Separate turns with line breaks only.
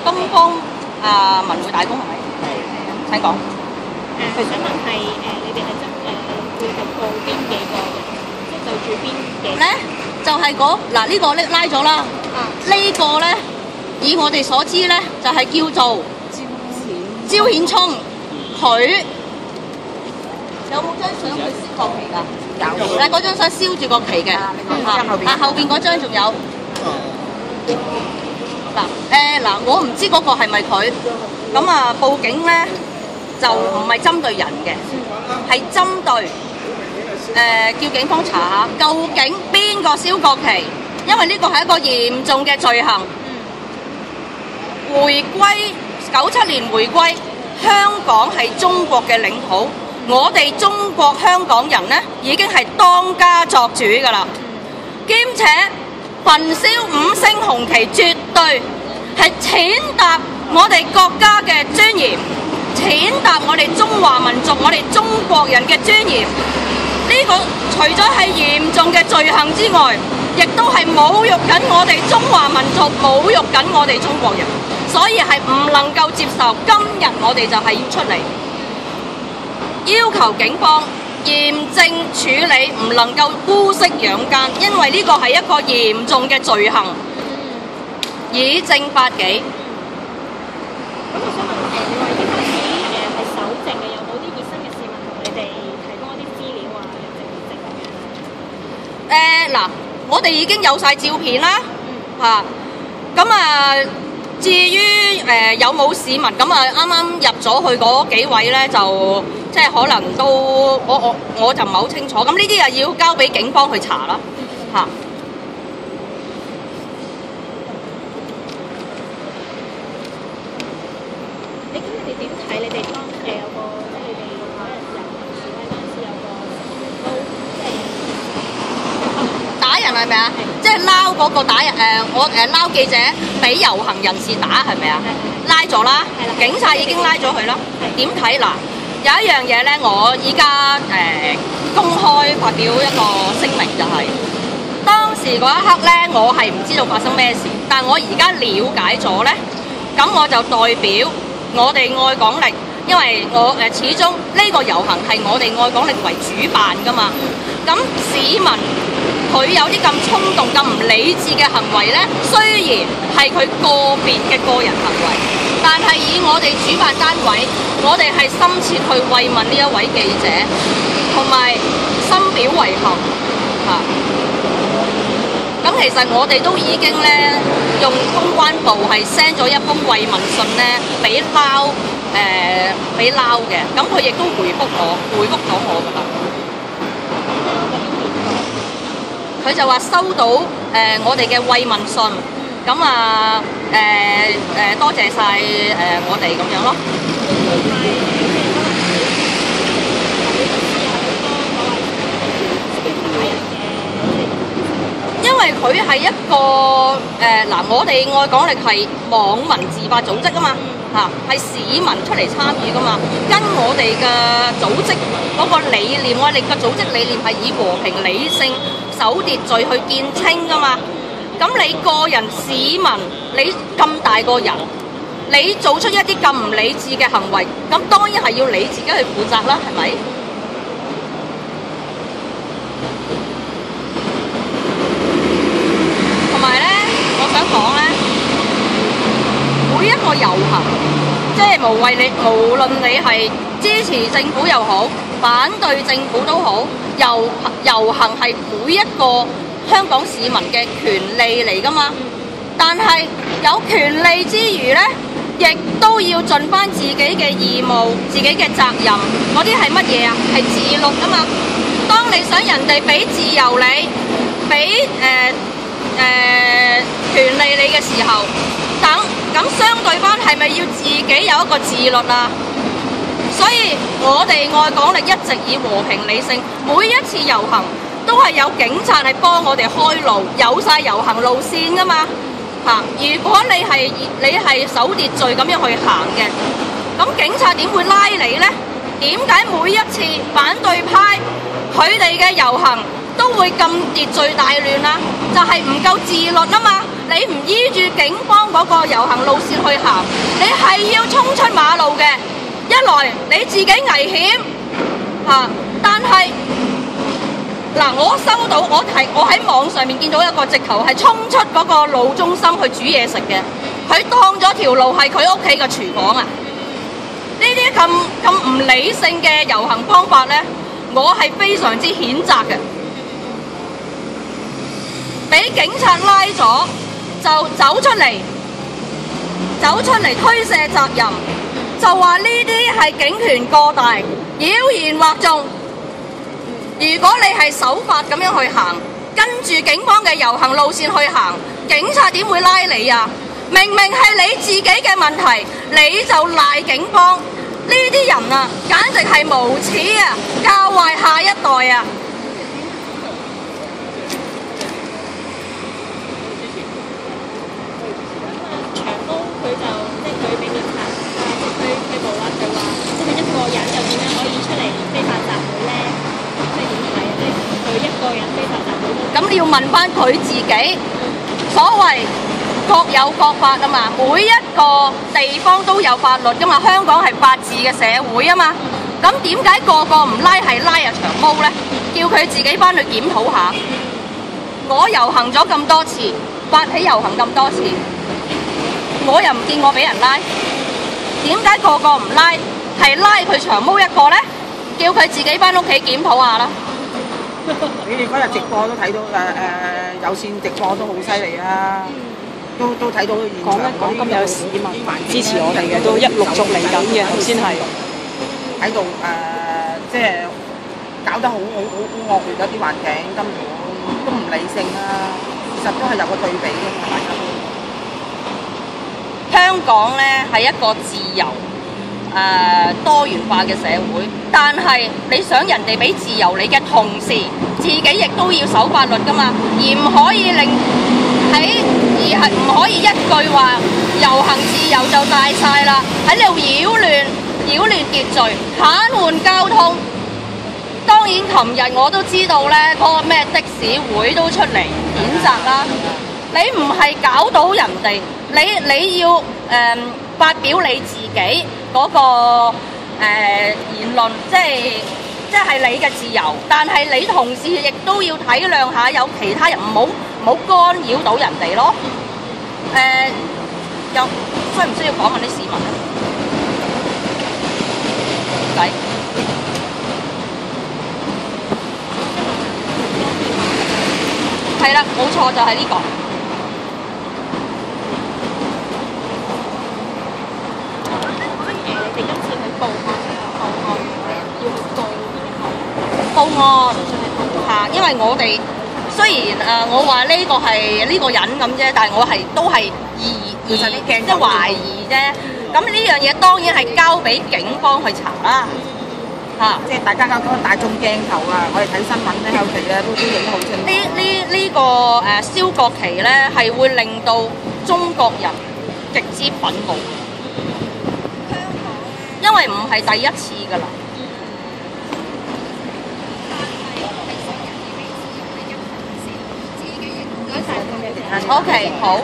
金方文匯大公係咪？係。請講。
佢想問係你哋係會報邊幾個嘅？即係就住邊幾
咧？就係嗱呢個咧拉咗啦。呢個咧，以我哋所知咧，就係叫做招顯聰，佢有冇張相佢燒國旗㗎？有。嗰張相燒住國旗嘅。後邊嗰張仲有。我唔知嗰個係咪佢。咁報警咧就唔係針對人嘅，係針對叫警方查下究竟邊個燒國旗，因為呢個係一個嚴重嘅罪行。97年回歸，香港係中國嘅領土，我哋中國香港人呢已經係當家作主㗎啦，兼且焚燒5星紅旗絕對係踐踏我哋國家嘅尊嚴，踐踏我哋中華民族、我哋中國人嘅尊嚴。呢個除咗係嚴重嘅罪行之外，亦都係侮辱緊我哋中華民族，侮辱緊我哋中國人，所以係唔能夠接受。今日我哋就係要出嚟要求警方嚴正處理，唔能夠姑息養奸，因為呢個係一個嚴重嘅罪行，以正法紀。
咁我想問你話一開始係搜證嘅，有冇啲熱心嘅市民同你哋提供一啲資料啊、入證咁樣？
我哋已經有晒照片啦，至於有冇市民咁啱啱入咗去嗰幾位咧，就即係可能都我就唔係好清楚。咁呢啲又要交俾警方去查啦，
你哋點睇？你哋當有個即係你哋嗰日遊行示威嗰陣時有個都
打人係咪啊？即係撈嗰個打人我撈記者俾遊行人士打係咪啊？拉咗啦，警察已經拉咗佢啦。點睇嗱？有一樣嘢咧，我依家公開發表一個聲明，就係當時嗰一刻咧，我係唔知道發生咩事，但我而家了解咗咧，咁我就代表我哋愛港力，因為我始終呢個遊行係我哋愛港力為主辦㗎嘛。咁市民佢有啲咁衝動、咁唔理智嘅行為呢，雖然係佢個別嘅個人行為，但係以我哋主辦單位，我哋係深切去慰問呢一位記者，同埋深表遺憾咁其實我哋都已經咧用公關部係 send 咗一封慰問信咧俾撈嘅，咁佢亦都回覆咗我㗎啦。佢就話收到我哋嘅慰問信，咁多謝晒我哋咁樣咯。因為佢係一個我哋愛港力係網民自發組織啊嘛，係市民出嚟參與噶嘛，跟我哋嘅組織嗰個理念，我哋嘅組織理念係以和平理性守秩序去見稱噶嘛。咁你個人市民，你咁大個人，你做出一啲咁唔理智嘅行為，咁當然係要你自己去負責啦，係咪？同埋咧，我想講咧，每一個遊行，即係無論你係支持政府又好，反對政府都好，遊行係每一個香港市民嘅權利嚟㗎嘛。但係有權利之餘呢，亦都要盡返自己嘅義務、自己嘅責任。嗰啲係乜嘢啊？係自律啊嘛。當你想人哋俾自由你，俾權利你嘅時候，咁相對翻係咪要自己有一個自律啊？所以我哋愛港力一直以和平理性，每一次遊行都係有警察係幫我哋開路，有晒遊行路線噶嘛。如果你係守秩序咁樣去行嘅，咁警察點會拉你呢？點解每一次反對派佢哋嘅遊行都會咁秩序大亂啊？就係唔夠自律啊嘛！你唔依住警方嗰個遊行路線去去行，你係要衝出馬路嘅。一來你自己危險嚇，但係嗱，我收到我喺網上面見到一個直頭係衝出嗰個路中心去煮嘢食嘅，佢當咗條路係佢屋企嘅廚房啊！呢啲咁唔理性嘅遊行方法呢，我係非常之譴責嘅。俾警察拉咗就走出嚟推卸責任，就話呢啲係警權過大，妖言惑眾。如果你係守法咁樣去行，跟住警方嘅遊行路線去行，警察點會拉你啊？明明係你自己嘅問題，你就賴警方。呢啲人啊，簡直係無恥啊，教壞下一代啊！
長毛佢就即係佢俾警察拘捕啦，佢話即係一個人又點樣可以出嚟非法集會咧？即係點睇啊？即係佢一個人非法集會都
咁你要問翻佢自己，所謂各有各法啊嘛，每一個地方都有法律噶嘛，香港係法治嘅社會啊嘛，咁點解個個唔拉係拉長毛咧？叫佢自己翻去檢討下。我遊行咗咁多次，發起遊行咁多次，我又唔見我俾人拉，點解個個唔拉，係拉佢長毛一個咧？叫佢自己翻屋企檢討下啦。
你哋嗰日直播都睇到有線直播都好犀利啊！都睇到現場。
講一講今日有市民支持我哋嘅，都一陸續嚟緊嘅，頭先係
喺度即係搞得好惡劣，啲環境根本都唔理性啊！其實都係有個對比嘅，大家都。
香港咧係一個自由多元化嘅社會，但係你想人哋俾自由你嘅同時，自己亦都要守法律㗎嘛，而唔可以係唔可以一句話遊行自由就大晒啦，喺度擾亂秩序，癱瘓交通。當然，琴日我都知道咧，嗰個咩的士會都出嚟譴責啦。你唔係搞到人哋，你要發表你自己嗰個言論，即係你嘅自由，但係你同時亦都要體諒下有其他人，唔好干擾到人哋咯。又需唔需要訪問啲市民咧？唔使。係啦，冇錯，就係呢個。
你今次去報案要告
報案嚇，因為我哋雖然我話呢個係呢個人咁啫，但係我都係即係懷疑啫。咁呢樣嘢當然係交俾警方去查啦。嚇！
即係大家嗰個大眾鏡頭啊，我哋睇新聞咧，有時咧都影得好清楚。
呢個燒國旗咧，係會令到中國人極之憤怒。因為唔係第一次㗎啦。OK，好。